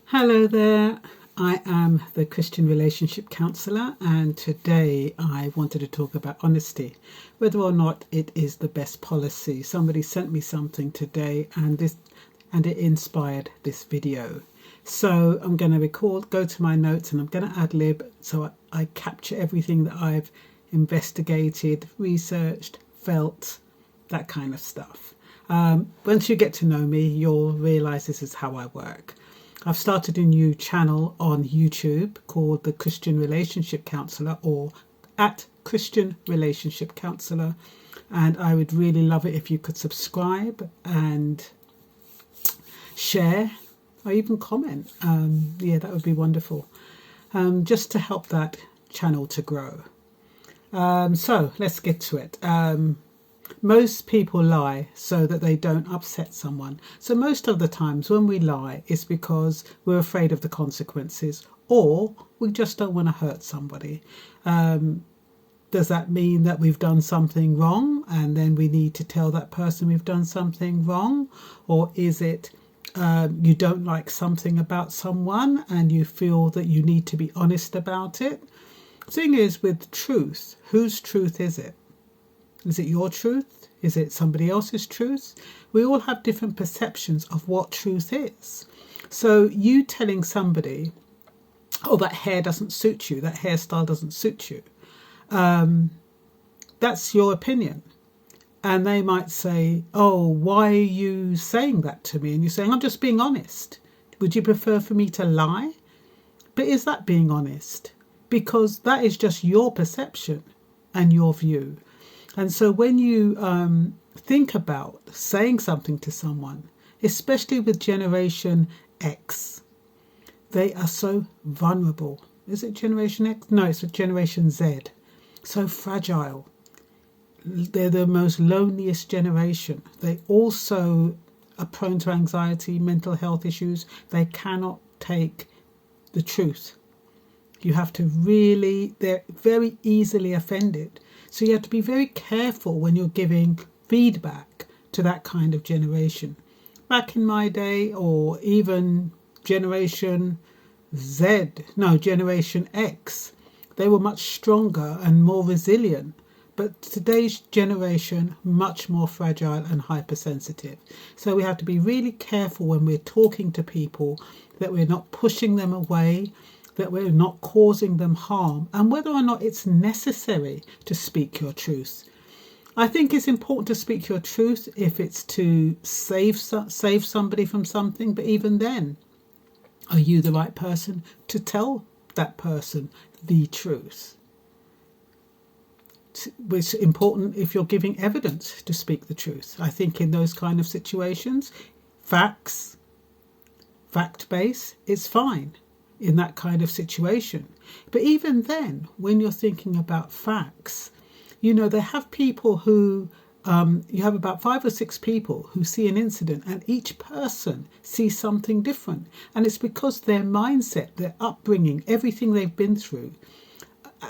Hello there, I am the Christian Relationship Counsellor, and today I wanted to talk about honesty, whether or not it is the best policy. Somebody sent me something today and it inspired this video. So I'm going to go to my notes and I'm going to ad lib so I capture everything that I've investigated, researched, felt, that kind of stuff. Once you get to know me, you'll realise this is how I work. I've started a new channel on YouTube called the Christian Relationship Counsellor, or at Christian Relationship Counsellor, and I would really love it if you could subscribe and share or even comment. Yeah, that would be wonderful, just to help that channel to grow. So let's get to it. Most people lie so that they don't upset someone. So most of the times when we lie, it's because we're afraid of the consequences, or we just don't want to hurt somebody. Does that mean that we've done something wrong and then we need to tell that person we've done something wrong? Or is it you don't like something about someone and you feel that you need to be honest about it? Thing is, with truth, whose truth is it? Is it your truth? Is it somebody else's truth? We all have different perceptions of what truth is. So you telling somebody, oh, that hair doesn't suit you, that hairstyle doesn't suit you, that's your opinion. And they might say, oh, why are you saying that to me? And you're saying, I'm just being honest. Would you prefer for me to lie? But is that being honest? Because that is just your perception and your view. And so when you think about saying something to someone, especially with Generation X, they are so vulnerable. Is it Generation X? No, it's Generation Z. So fragile. They're the most loneliest generation. They also are prone to anxiety, mental health issues. They cannot take the truth. You have to they're very easily offended. So you have to be very careful when you're giving feedback to that kind of generation. Back in my day, or even Generation X, they were much stronger and more resilient. But today's generation, much more fragile and hypersensitive. So we have to be really careful when we're talking to people that we're not pushing them away, that we're not causing them harm, and whether or not it's necessary to speak your truth. I think it's important to speak your truth if it's to save somebody from something, but even then, are you the right person to tell that person the truth? It's important if you're giving evidence to speak the truth. I think in those kind of situations, fact-based, it's fine in that kind of situation. But even then, when you're thinking about facts, they have people who, you have about 5 or 6 people who see an incident and each person sees something different. And it's because their mindset, their upbringing, everything they've been through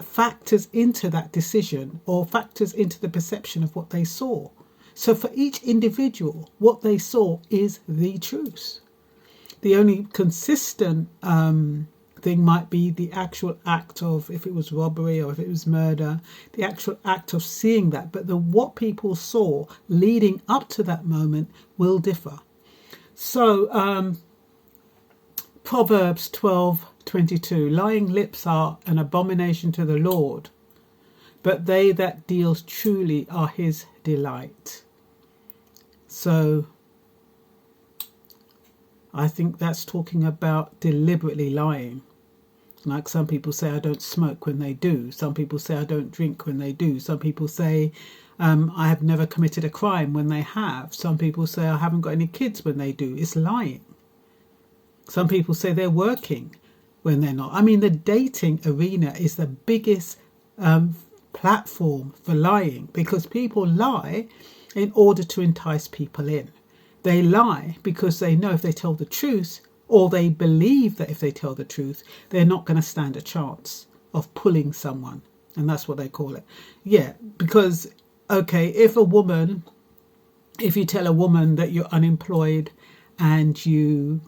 factors into that decision or factors into the perception of what they saw. So for each individual, what they saw is the truth. The only consistent thing might be the actual act of, if it was robbery or if it was murder, the actual act of seeing that. But what people saw leading up to that moment will differ. So Proverbs 12:22, lying lips are an abomination to the Lord, but they that deal truly are his delight. So I think that's talking about deliberately lying. Like some people say, I don't smoke when they do. Some people say, I don't drink when they do. Some people say, I have never committed a crime when they have. Some people say, I haven't got any kids when they do. It's lying. Some people say they're working when they're not. I mean, the dating arena is the biggest platform for lying, because people lie in order to entice people in. They lie because they know if they tell the truth, or they believe that if they tell the truth, they're not going to stand a chance of pulling someone. And that's what they call it. Yeah, because, okay, if you tell a woman that you're unemployed and you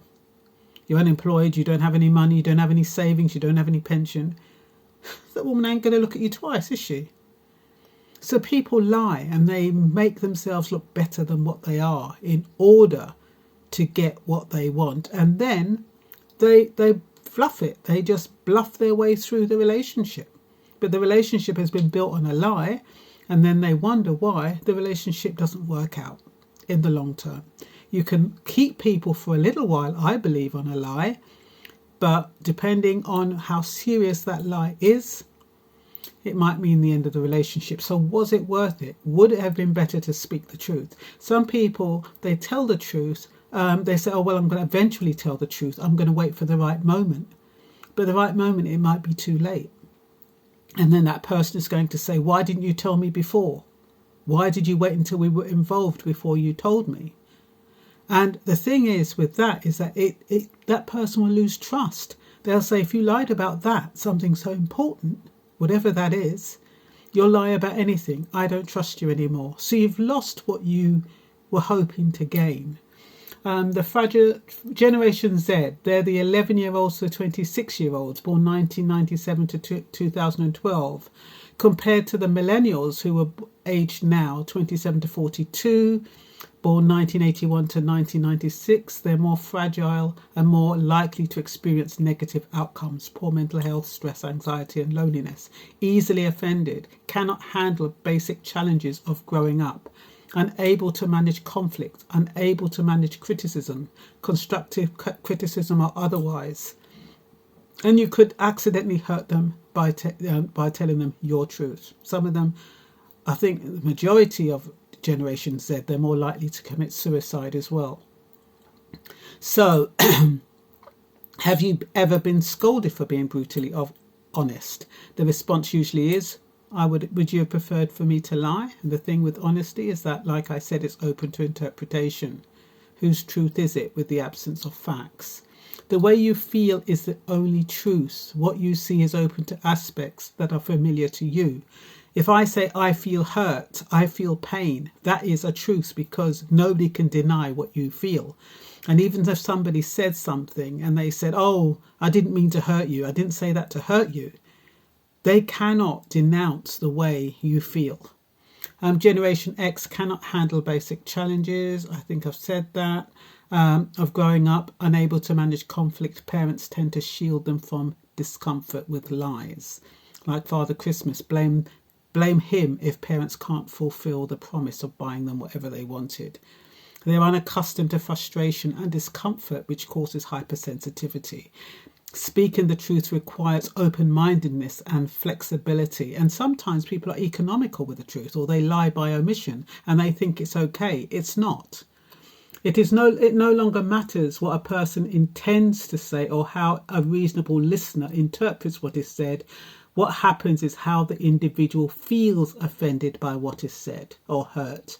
you're unemployed, you don't have any money, you don't have any savings, you don't have any pension, that woman ain't going to look at you twice, is she? So people lie and they make themselves look better than what they are in order to get what they want. And then they fluff it. They just bluff their way through the relationship. But the relationship has been built on a lie, and then they wonder why the relationship doesn't work out in the long term. You can keep people for a little while, I believe, on a lie, but depending on how serious that lie is, it might mean the end of the relationship. So was it worth it? Would it have been better to speak the truth? Some people, they tell the truth. They say, oh, well, I'm going to eventually tell the truth. I'm going to wait for the right moment. But the right moment, it might be too late. And then that person is going to say, why didn't you tell me before? Why did you wait until we were involved before you told me? And the thing is with that is that that person will lose trust. They'll say, if you lied about that, something so important, whatever that is, you'll lie about anything. I don't trust you anymore. So you've lost what you were hoping to gain. The fragile Generation Z, they're the 11-year-olds to 26-year-olds, born 1997 to 2012, compared to the millennials who were aged now 27 to 42, born 1981 to 1996. They're more fragile and more likely to experience negative outcomes, poor mental health, stress, anxiety and loneliness, easily offended, cannot handle basic challenges of growing up, unable to manage conflict, unable to manage criticism, constructive criticism or otherwise. And you could accidentally hurt them by telling them your truth. Some of them, I think the majority of Generation Z, they're more likely to commit suicide as well. So, have you ever been scolded for being brutally honest? The response usually is, would you have preferred for me to lie? And the thing with honesty is that, like I said, it's open to interpretation. Whose truth is it with the absence of facts? The way you feel is the only truth. What you see is open to aspects that are familiar to you. If I say I feel hurt, I feel pain, that is a truth because nobody can deny what you feel. And even if somebody said something and they said, oh, I didn't mean to hurt you, I didn't say that to hurt you, they cannot denounce the way you feel. Generation X cannot handle basic challenges. I think I've said that. Of growing up, unable to manage conflict, parents tend to shield them from discomfort with lies. Like Father Christmas, blame him if parents can't fulfill the promise of buying them whatever they wanted. They're unaccustomed to frustration and discomfort, which causes hypersensitivity. Speaking the truth requires open-mindedness and flexibility. And sometimes people are economical with the truth, or they lie by omission and they think it's okay. It's not. It no longer matters what a person intends to say or how a reasonable listener interprets what is said. What happens is how the individual feels offended by what is said or hurt.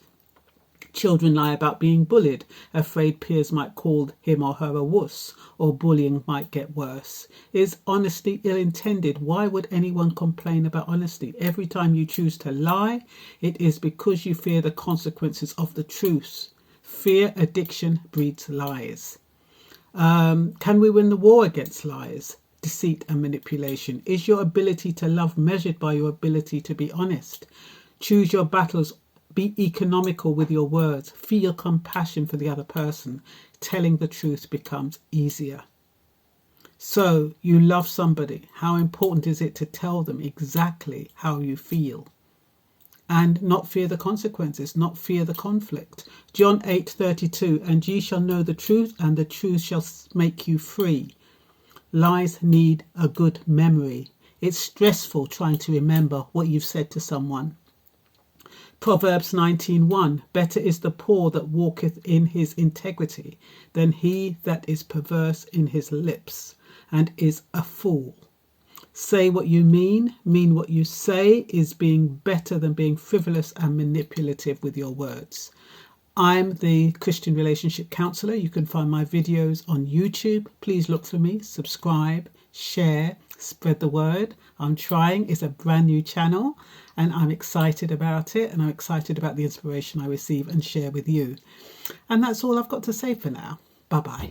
Children lie about being bullied, afraid peers might call him or her a wuss, or bullying might get worse. Is honesty ill-intended? Why would anyone complain about honesty? Every time you choose to lie, it is because you fear the consequences of the truth. Fear addiction breeds lies. Can we win the war against lies, deceit and manipulation? Is your ability to love measured by your ability to be honest? Choose your battles. Be economical with your words. Feel compassion for the other person. Telling the truth becomes easier. So, you love somebody. How important is it to tell them exactly how you feel? And not fear the consequences, not fear the conflict. John 8:32, and ye shall know the truth, and the truth shall make you free. Lies need a good memory. It's stressful trying to remember what you've said to someone. Proverbs 19:1, better is the poor that walketh in his integrity than he that is perverse in his lips and is a fool. Say what you mean what you say is being better than being frivolous and manipulative with your words. I'm the Christian Relationship Counsellor. You can find my videos on YouTube. Please look for me, subscribe, share, spread the word. I'm trying. It's a brand new channel and I'm excited about it, and I'm excited about the inspiration I receive and share with you. And that's all I've got to say for now. Bye-bye.